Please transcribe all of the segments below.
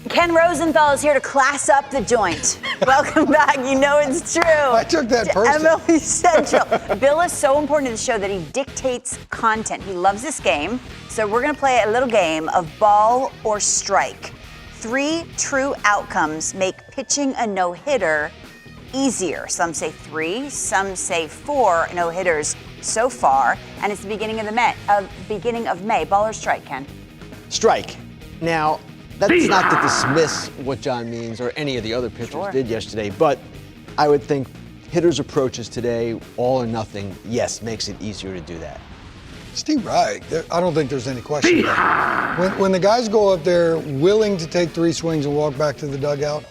Ken Rosenthal is here to class up the joint. Welcome back. You know it's true. I took that personally. MLB Central. Bill is so important to the show that he dictates content. He loves this game. So we're going to play a little game of ball or strike. 3 true outcomes make pitching a no-hitter easier. Some say 3, some say 4 no-hitters so far. And it's the beginning of May. Ball or strike, Ken? Strike. Now, that's not to dismiss what John Means or any of the other pitchers did yesterday, but I would think hitters' approaches today, all or nothing, yes, makes it easier to do that. Steve Reich, I don't think there's any question about it. When the guys go up there willing to take 3 swings and walk back to the dugout,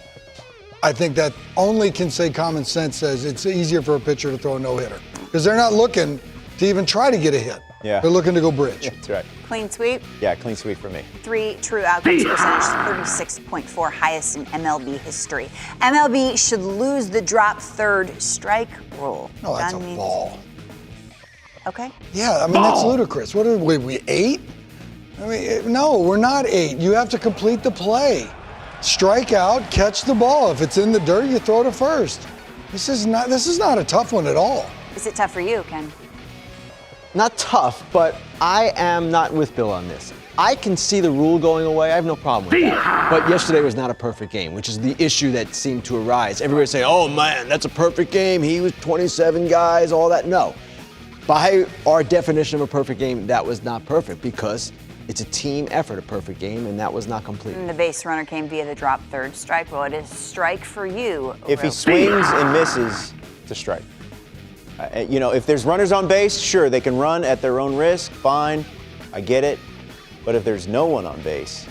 I think that only can say common sense says it's easier for a pitcher to throw a no-hitter. Because they're not looking to even try to get a hit. Yeah. They're looking to go bridge. Yeah, that's right. Clean sweep? Yeah, clean sweep for me. 3 true outcomes percentage, 36.4, highest in MLB history. MLB should lose the drop third strike rule. No, that's John a Means. ball. Okay. Yeah, I mean, that's ludicrous. What are we 8? I mean, no, we're not 8. You have to complete the play. Strike out, catch the ball. If it's in the dirt, you throw it to first. This is not a tough one at all. Is it tough for you, Ken? Not tough, but I am not with Bill on this. I can see the rule going away. I have no problem with that. But yesterday was not a perfect game, which is the issue that seemed to arise. Everybody saying, oh man, that's a perfect game. He was 27 guys, all that. No. By our definition of a perfect game, that was not perfect because it's a team effort, a perfect game, and that was not complete. And the base runner came via the drop third strike rule. It is strike for you. If he swings and misses, it's a strike. If there's runners on base, sure, they can run at their own risk, fine, I get it. But if there's no one on base,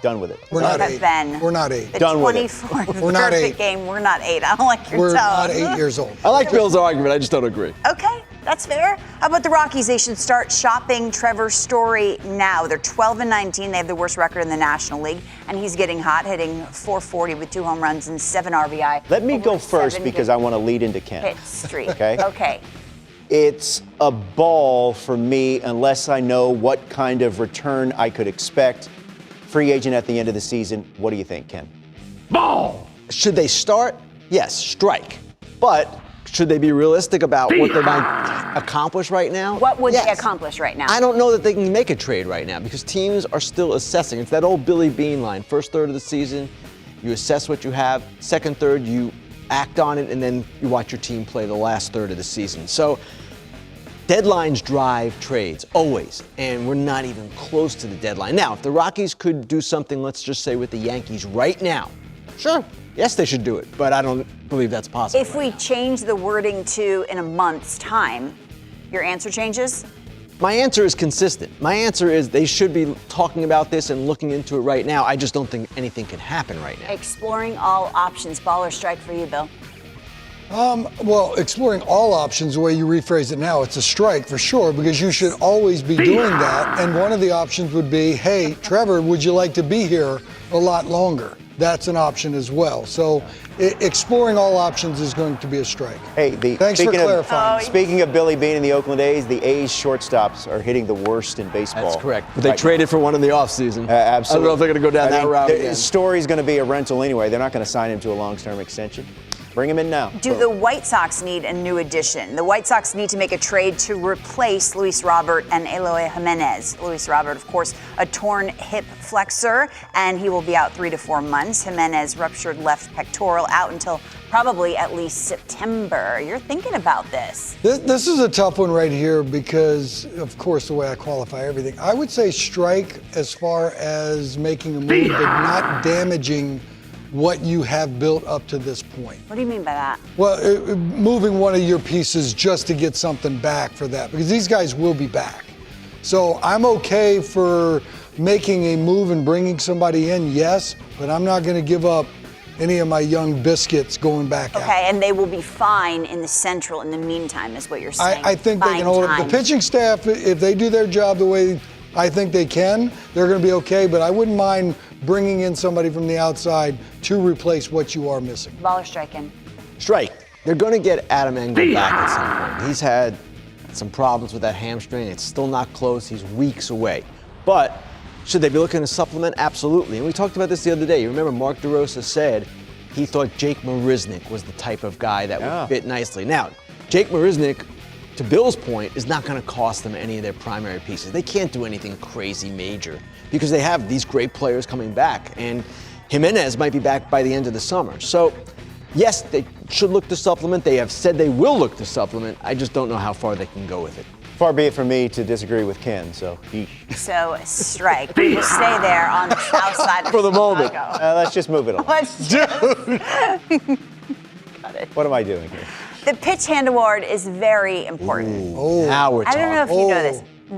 done with it. We're not But 8. Ben, We're not 8. The Done with it. 24th We're not perfect 8. game, we're not 8. I don't like your We're tone. not 8 years old. I like Bill's argument, I just don't agree. Okay, that's fair. How about the Rockies? They should start shopping Trevor Story now. They're 12-19. They have the worst record in the National League, and he's getting hot, hitting .440 with 2 home runs and 7 RBI. Let me over go first 7 because I want to lead into Ken. hit streak. Okay? Okay. It's a ball for me unless I know what kind of return I could expect. Free agent at the end of the season. What do you think, Ken? Ball! Should they start? Yes, strike. But should they be realistic about what they might accomplish right now? What would they Yes. accomplish right now? I don't know that they can make a trade right now because teams are still assessing. It's that old Billy Bean line. First third of the season, you assess what you have. Second third, you act on it, and then you watch your team play the last third of the season. So deadlines drive trades, always, and we're not even close to the deadline. Now, if the Rockies could do something, let's just say with the Yankees right now, sure, yes, they should do it, but I don't believe that's possible. If we change the wording to in a month's time, your answer changes? My answer is consistent. My answer is they should be talking about this and looking into it right now. I just don't think anything can happen right now. Exploring all options, ball or strike for you, Bill? Well, exploring all options, the way you rephrase it now, it's a strike for sure, because you should always be doing that. And one of the options would be, hey, Trevor, would you like to be here a lot longer? That's an option as well. So exploring all options is going to be a strike. Hey, Thanks for clarifying. Speaking of Billy Bean and the Oakland A's, the A's shortstops are hitting the worst in baseball. That's correct. But they traded for one in the offseason. Absolutely. I don't know if they're going to go down that route again. Story's going to be a rental anyway. They're not going to sign him to a long-term extension. Bring him in now. Do the White Sox need a new addition? The White Sox need to make a trade to replace Luis Robert and Eloy Jimenez. Luis Robert, of course, a torn hip flexor, and he will be out 3 to 4 months. Jimenez ruptured left pectoral, out until probably at least September. You're thinking about this. This is a tough one right here because, of course, the way I qualify everything. I would say strike as far as making a move, but not damaging what you have built up to this point. What do you mean by that? Well, moving one of your pieces just to get something back for that, because these guys will be back. So I'm okay for making a move and bringing somebody in, yes, but I'm not going to give up any of my young biscuits going back out. Okay, and they will be fine in the Central in the meantime, is what you're saying. I think they can hold it. The pitching staff, if they do their job the way I think they can, they're going to be okay, but I wouldn't mind bringing in somebody from the outside to replace what you are missing. Ball or strike in? Strike. They're going to get Adam Engel back at some point. He's had some problems with that hamstring. It's still not close. He's weeks away. But Should they be looking to supplement? Absolutely. And we talked about this the other day. You remember Mark DeRosa said he thought Jake Marisnick was the type of guy that would fit nicely. Now, Jake Marisnick, to Bill's point, is not going to cost them any of their primary pieces. They can't do anything crazy major because they have these great players coming back. And Jimenez might be back by the end of the summer. So, yes, they should look to supplement. They have said they will look to supplement. I just don't know how far they can go with it. Far be it from me to disagree with Ken, so. So, strike. We will stay there on the south side of For the moment. Let's just move it on. Let's just... What am I doing here? The pitch hand award is very important. Now we're I talking. don't know if you know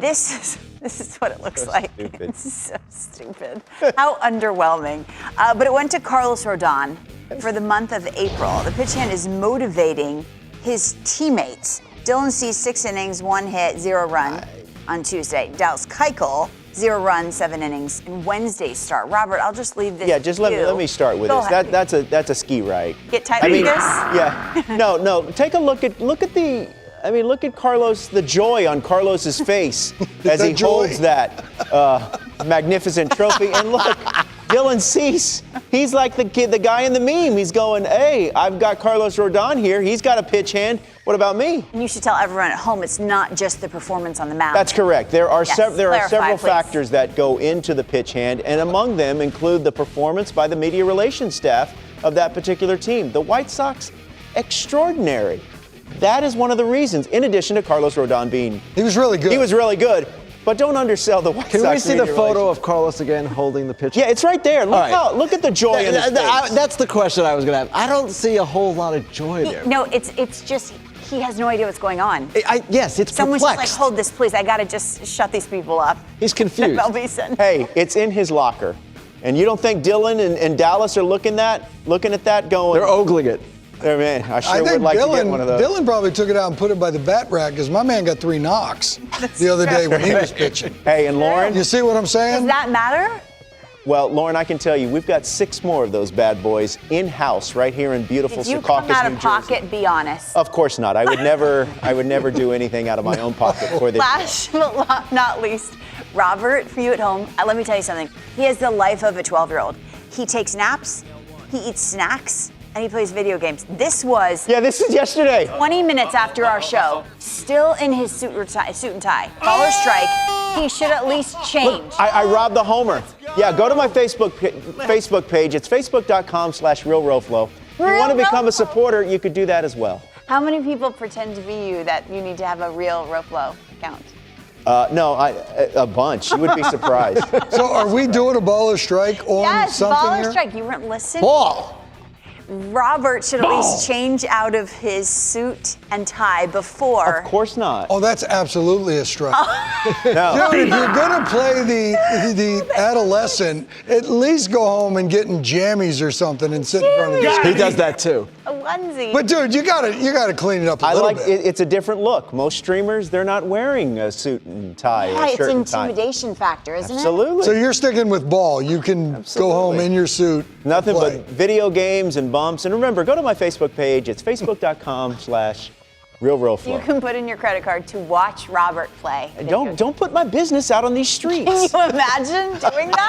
this. This is what it looks like. stupid. It's so stupid. How underwhelming. But it went to Carlos Rodon for the month of April. The pitch hand is motivating his teammates. Dylan Cease, 6 innings, 1 hit, 0 run on Tuesday. Dallas Keuchel, 0 runs, 7 innings in Wednesday's start. Robert, I'll just leave this. Yeah, just let me start with Go this. ahead. That's a ski right. Get tight with this. Yeah. No. Take a look at look at Carlos, the joy on Carlos's face as he holds that magnificent trophy. And look, Dylan Cease, he's like the guy in the meme. He's going, hey, I've got Carlos Rodon here. He's got a pitch hand. What about me? And you should tell everyone at home it's not just the performance on the mound. That's correct. There are Clarify, several please. factors that go into the pitch hand, and among them include the performance by the media relations staff of that particular team. The White Sox, extraordinary. That is one of the reasons, in addition to Carlos Rodon being... He was really good. He was really good, but don't undersell the White Sox. Can we see the media photo relations. of Carlos again holding the pitch? Yeah, it's right there. Look at the joy in his face. That's the question I was going to have. I don't see a whole lot of joy there. No, it's just he has no idea what's going on. Yes, it's Someone's perplexed. just like, hold this, please. I gotta just shut these people up. He's confused. MLB Central. Hey, it's in his locker. And you don't think Dylan and Dallas are looking at that going... They're ogling it. Man, I sure I would think like to get one of those. Dylan probably took it out and put it by the bat rack because my man got 3 knocks the other day when he was pitching. Hey, and Lauren... You see what I'm saying? Does that matter? Well, Lauren, I can tell you, we've got 6 more of those bad boys in-house right here in beautiful Did you Secaucus, come out New of Jersey. pocket? Be honest. Of course not. I would never do anything out of my own pocket for this. Last but not least, Robert, for you at home, let me tell you something. He has the life of a 12-year-old. He takes naps, he eats snacks, and he plays video games. This was Yeah, this is yesterday. 20 minutes after our show, still in his suit and tie. Call or strike. He should at least change. I robbed the homer. Yeah, go to my Facebook page. It's facebook.com/RealRoflo. If you want to become a supporter, you could do that as well. How many people pretend to be you that you need to have a real Roflo account? No, a bunch. You would be surprised. So are we doing a ball or strike on Yes, something ball or here? strike. You weren't listening. Ball. Robert should at least change out of his suit and tie before. Of course not. Oh, that's absolutely a strike. No. Dude, if you're gonna play the adolescent, at least go home and get in jammies or something and sit in front of the He screen. does that too. A onesie. But dude, you gotta clean it up a I little like bit. it's a different look. Most streamers, they're not wearing a suit and tie yeah, or it's shirt an and tie. intimidation factor, isn't Absolutely. So you're sticking with ball. You can Absolutely. go home in your suit. and Nothing play. but video games and bumps. And remember, go to my Facebook page. It's facebook.com/RealRoflo. You can put in your credit card to watch Robert play. Don't put my business out on these streets. Can you imagine doing that?